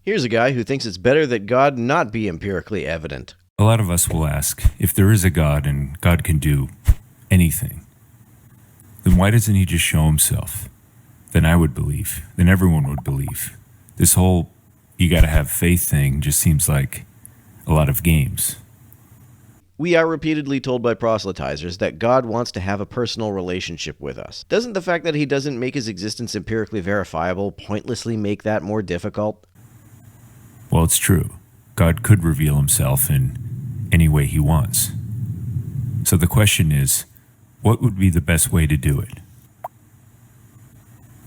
Here's a guy who thinks it's better that God not be empirically evident. A lot of us will ask, if there is a God and God can do anything, then why doesn't he just show himself? Then I would believe. Then everyone would believe. This whole you gotta have faith thing just seems like a lot of games. We are repeatedly told by proselytizers that God wants to have a personal relationship with us. Doesn't the fact that he doesn't make his existence empirically verifiable pointlessly make that more difficult? Well, it's true. God could reveal himself in any way he wants. So the question is, what would be the best way to do it?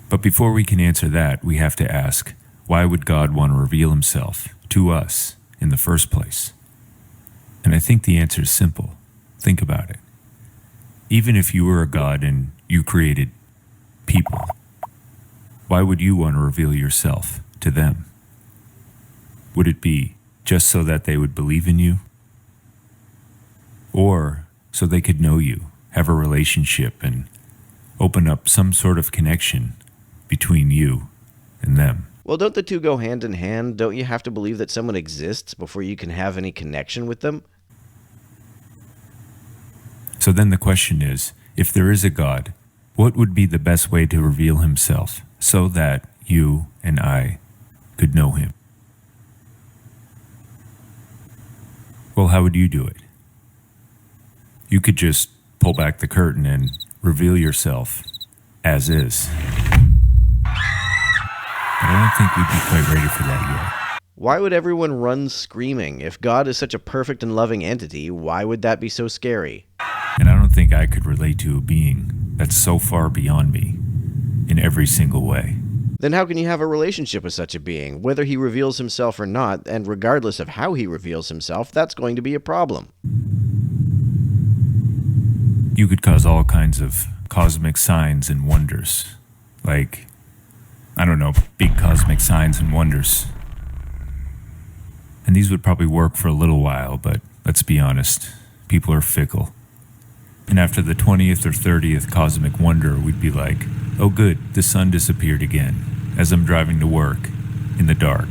But before we can answer that, we have to ask, why would God want to reveal himself to us in the first place? And I think the answer is simple. Think about it. Even if you were a God and you created people, why would you want to reveal yourself to them? Would it be just so that they would believe in you? Or so they could know you, have a relationship, and open up some sort of connection between you and them? Well, don't the two go hand in hand? Don't you have to believe that someone exists before you can have any connection with them? So then the question is, if there is a God, what would be the best way to reveal himself so that you and I could know him? Well, how would you do it? You could just pull back the curtain and reveal yourself as is. But I don't think we'd be quite ready for that yet. Why would everyone run screaming? If God is such a perfect and loving entity, why would that be so scary? And I don't think I could relate to a being that's so far beyond me in every single way. Then how can you have a relationship with such a being? Whether he reveals himself or not, and regardless of how he reveals himself, that's going to be a problem. You could cause all kinds of cosmic signs and wonders. Like, I don't know, big cosmic signs and wonders. And these would probably work for a little while, but let's be honest, people are fickle. And after the 20th or 30th cosmic wonder, we'd be like, oh good, the sun disappeared again, as I'm driving to work, in the dark.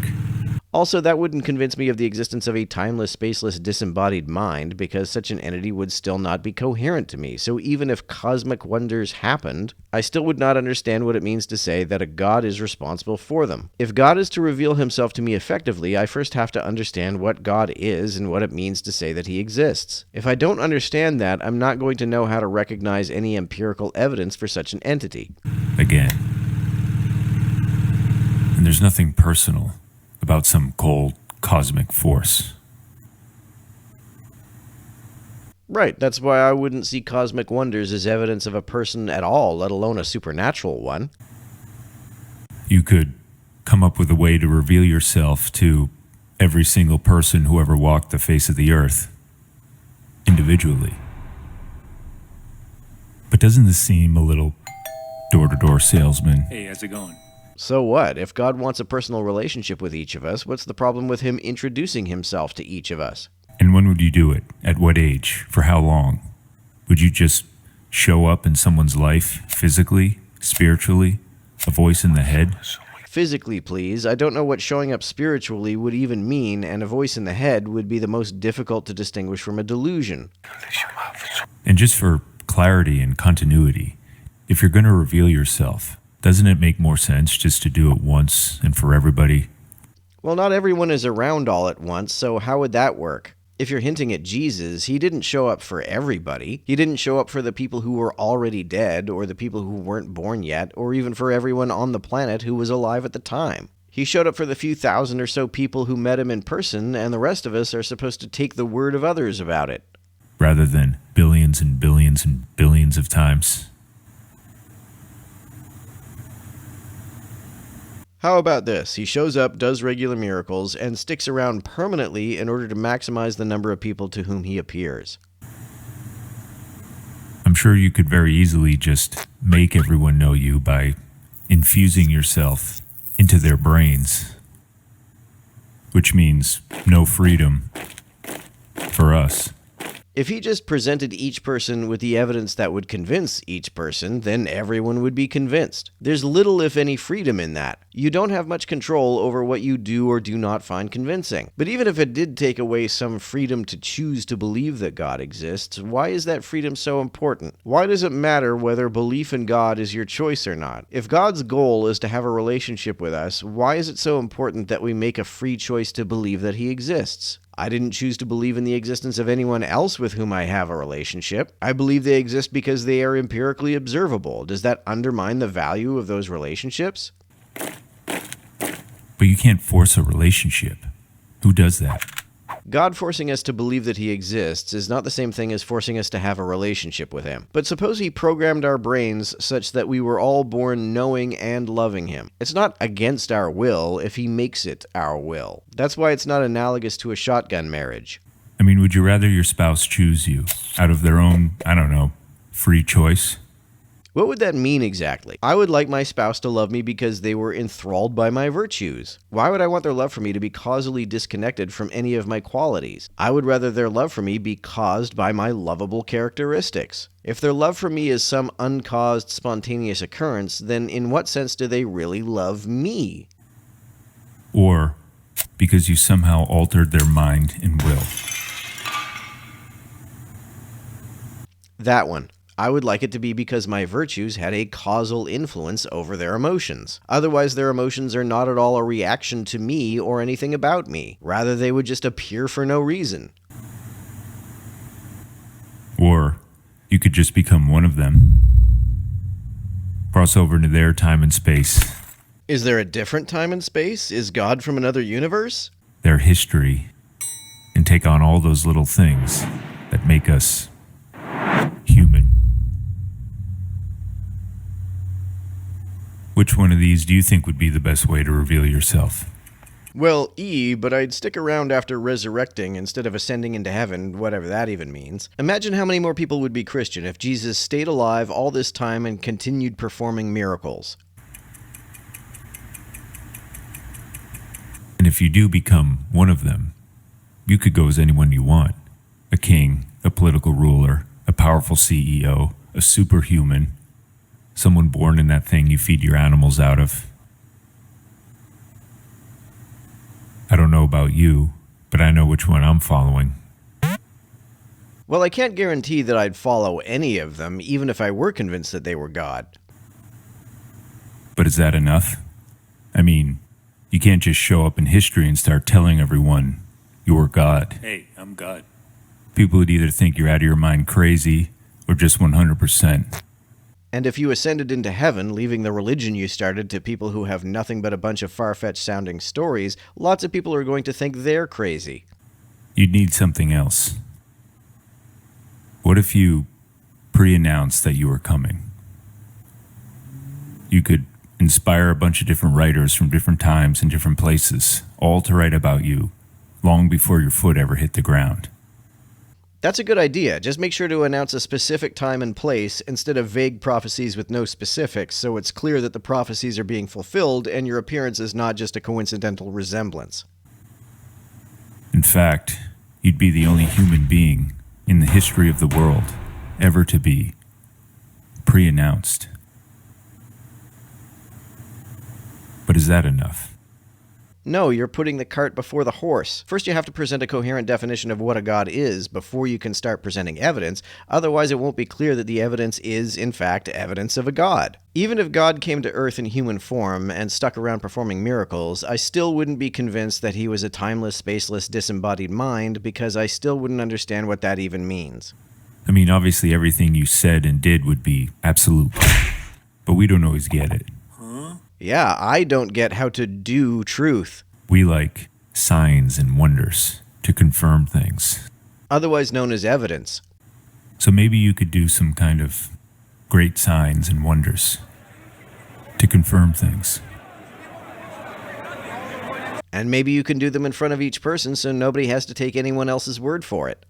Also, that wouldn't convince me of the existence of a timeless, spaceless, disembodied mind, because such an entity would still not be coherent to me. So even if cosmic wonders happened, I still would not understand what it means to say that a God is responsible for them. If God is to reveal himself to me effectively, I first have to understand what God is and what it means to say that he exists. If I don't understand that, I'm not going to know how to recognize any empirical evidence for such an entity. Again. And there's nothing personal about some cold cosmic force. Right, that's why I wouldn't see cosmic wonders as evidence of a person at all, let alone a supernatural one. You could come up with a way to reveal yourself to every single person who ever walked the face of the earth, individually. But doesn't this seem a little door-to-door salesman? Hey, how's it going? So what? If God wants a personal relationship with each of us, what's the problem with him introducing himself to each of us? And when would you do it? At what age? For how long? Would you just show up in someone's life, physically, spiritually, a voice in the head? Physically, please. I don't know what showing up spiritually would even mean, and a voice in the head would be the most difficult to distinguish from a delusion. And just for clarity and continuity, if you're going to reveal yourself, doesn't it make more sense just to do it once and for everybody? Well, not everyone is around all at once, so how would that work? If you're hinting at Jesus, he didn't show up for everybody. He didn't show up for the people who were already dead, or the people who weren't born yet, or even for everyone on the planet who was alive at the time. He showed up for the few thousand or so people who met him in person, and the rest of us are supposed to take the word of others about it. Rather than billions and billions and billions of times. How about this? He shows up, does regular miracles, and sticks around permanently in order to maximize the number of people to whom he appears. I'm sure you could very easily just make everyone know you by infusing yourself into their brains, which means no freedom for us. If he just presented each person with the evidence that would convince each person, then everyone would be convinced. There's little, if any, freedom in that. You don't have much control over what you do or do not find convincing. But even if it did take away some freedom to choose to believe that God exists, why is that freedom so important? Why does it matter whether belief in God is your choice or not? If God's goal is to have a relationship with us, why is it so important that we make a free choice to believe that He exists? I didn't choose to believe in the existence of anyone else with whom I have a relationship. I believe they exist because they are empirically observable. Does that undermine the value of those relationships? But you can't force a relationship. Who does that? God forcing us to believe that He exists is not the same thing as forcing us to have a relationship with Him. But suppose He programmed our brains such that we were all born knowing and loving Him. It's not against our will if He makes it our will. That's why it's not analogous to a shotgun marriage. I mean, would you rather your spouse choose you out of their own, free choice? What would that mean exactly? I would like my spouse to love me because they were enthralled by my virtues. Why would I want their love for me to be causally disconnected from any of my qualities? I would rather their love for me be caused by my lovable characteristics. If their love for me is some uncaused, spontaneous occurrence, then in what sense do they really love me? Or because you somehow altered their mind and will? That one. I would like it to be because my virtues had a causal influence over their emotions. Otherwise, their emotions are not at all a reaction to me or anything about me. Rather, they would just appear for no reason. Or you could just become one of them. Cross over into their time and space. Is there a different time and space? Is God from another universe? Their history. And take on all those little things that make us human. Which one of these do you think would be the best way to reveal yourself? Well, but I'd stick around after resurrecting instead of ascending into heaven, whatever that even means. Imagine how many more people would be Christian if Jesus stayed alive all this time and continued performing miracles. And if you do become one of them, you could go as anyone you want. A king, a political ruler, a powerful CEO, a superhuman, someone born in that thing you feed your animals out of. I don't know about you, but I know which one I'm following. Well, I can't guarantee that I'd follow any of them, even if I were convinced that they were God. But is that enough? I mean, you can't just show up in history and start telling everyone you're God. Hey, I'm God. People would either think you're out of your mind crazy or just 100%. And if you ascended into heaven, leaving the religion you started to people who have nothing but a bunch of far-fetched sounding stories, lots of people are going to think they're crazy. You'd need something else. What if you pre-announced that you were coming? You could inspire a bunch of different writers from different times and different places, all to write about you, long before your foot ever hit the ground. That's a good idea. Just make sure to announce a specific time and place instead of vague prophecies with no specifics, so it's clear that the prophecies are being fulfilled and your appearance is not just a coincidental resemblance. In fact, you'd be the only human being in the history of the world ever to be pre-announced. But is that enough? No, you're putting the cart before the horse. First, you have to present a coherent definition of what a god is before you can start presenting evidence. Otherwise, it won't be clear that the evidence is, in fact, evidence of a god. Even if God came to Earth in human form and stuck around performing miracles, I still wouldn't be convinced that he was a timeless, spaceless, disembodied mind because I still wouldn't understand what that even means. I mean, obviously everything you said and did would be absolute, but we don't always get it. Yeah, I don't get how to do truth. We like signs and wonders to confirm things. Otherwise known as evidence. So maybe you could do some kind of great signs and wonders to confirm things. And maybe you can do them in front of each person so nobody has to take anyone else's word for it.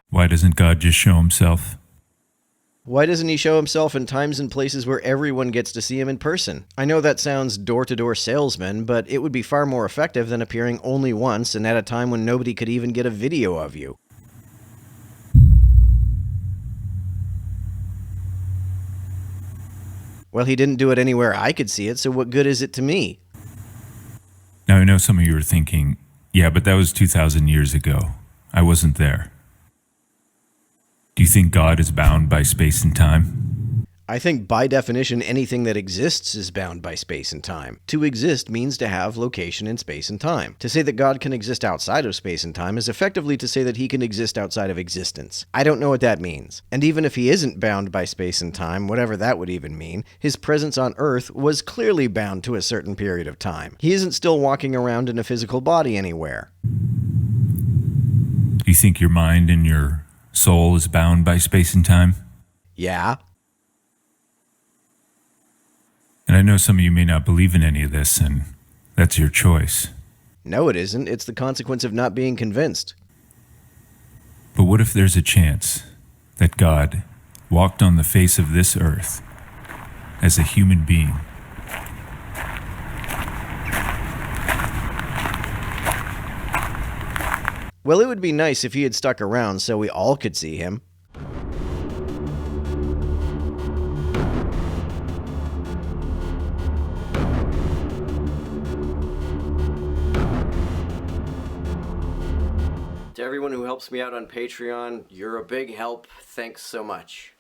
Why doesn't God just show himself? Why doesn't he show himself in times and places where everyone gets to see him in person? I know that sounds door-to-door salesman, but it would be far more effective than appearing only once and at a time when nobody could even get a video of you. Well, he didn't do it anywhere I could see it, so what good is it to me? Now, I know some of you are thinking, yeah, but that was 2,000 years ago. I wasn't there. Do you think God is bound by space and time? I think by definition anything that exists is bound by space and time. To exist means to have location in space and time. To say that God can exist outside of space and time is effectively to say that he can exist outside of existence. I don't know what that means. And even if he isn't bound by space and time, whatever that would even mean, his presence on Earth was clearly bound to a certain period of time. He isn't still walking around in a physical body anywhere. Do you think your mind and your soul is bound by space and time? Yeah. And I know some of you may not believe in any of this, and that's your choice. No, it isn't. It's the consequence of not being convinced. But what if there's a chance that God walked on the face of this earth as a human being? Well, it would be nice if he had stuck around so we all could see him. To everyone who helps me out on Patreon, you're a big help. Thanks so much.